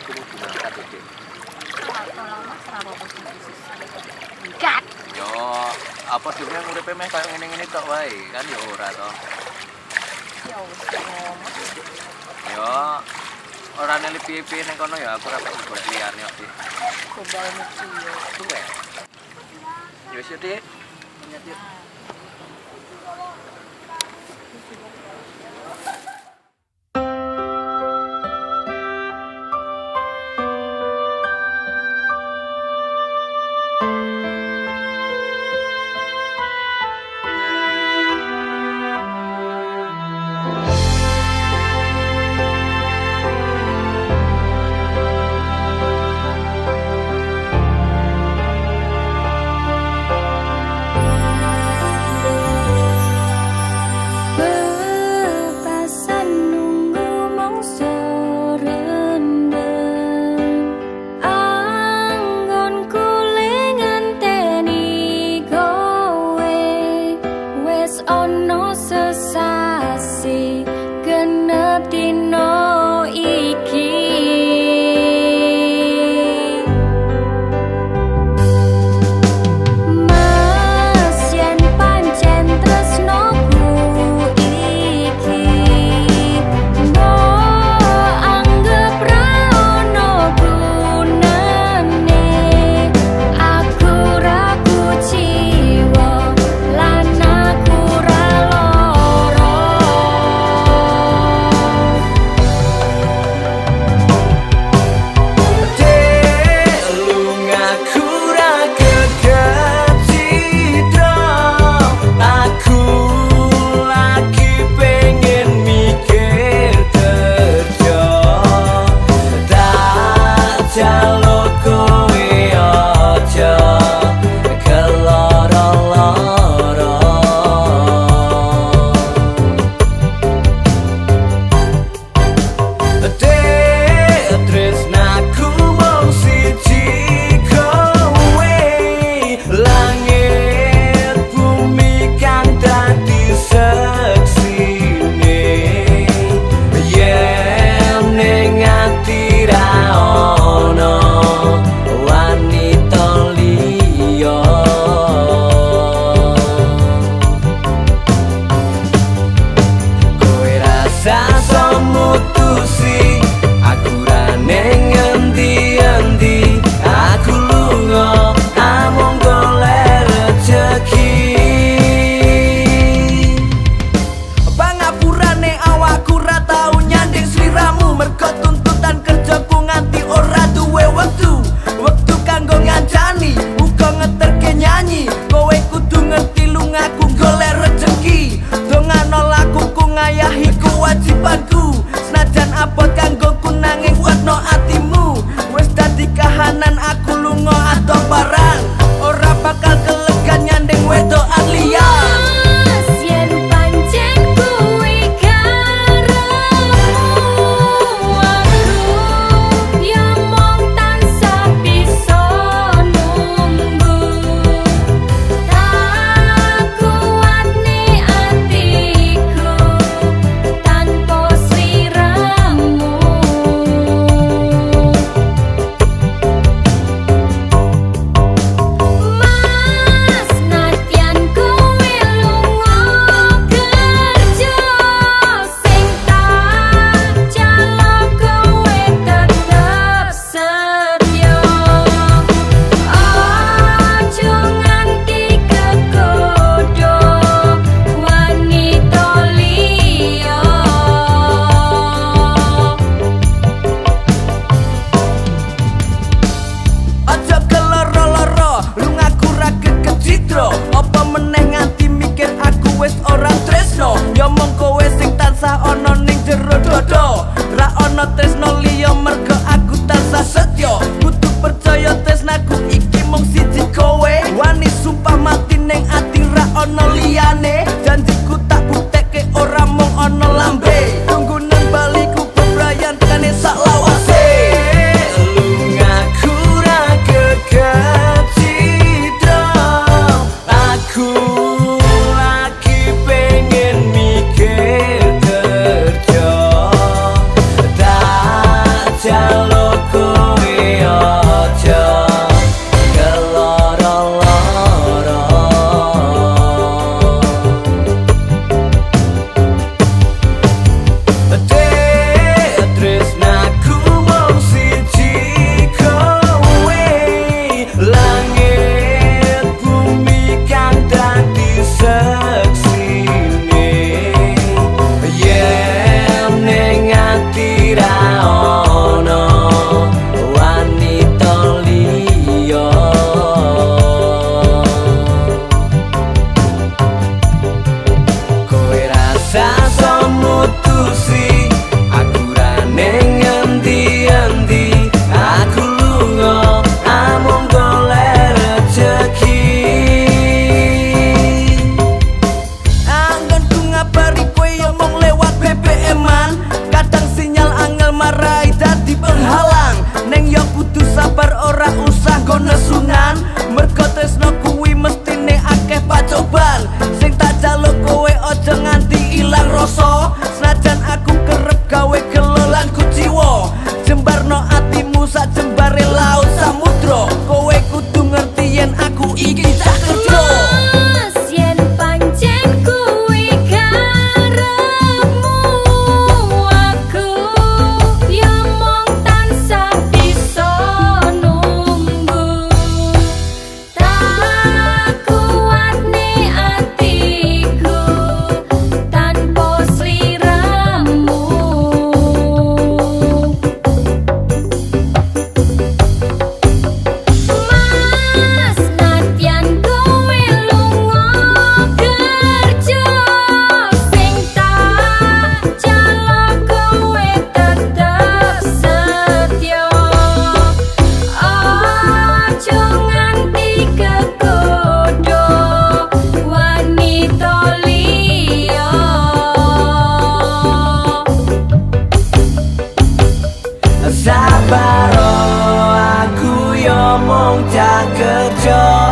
aku mau berangkat iki. Tolong Mas ora apa-apa sih. Enggak. Yo, apa dhewe nguripe meh koyo ngene-ngene tok wae, kan ya ora to. Ya wis ngomong. Yo, ora neli piye-piye ning kono ya aku ora pengen golek liyane kok, Dik. Gobalmu ki yo. Tuwe. Ya wis, Dik. Nyet, Dik. Loco kanggo nesunan. Mergo tresno kuwi mestine akeh pacoban. Sing tak jaluk kowe aja nganti ilang rasa. Senajan aku kerep gawe gelo lan kuciwa, jembarno atimu sak jembare laut samudra. Kowe kudu ngerti yen aku iki cah kerja. Sabar, aku yo mung cah kerja.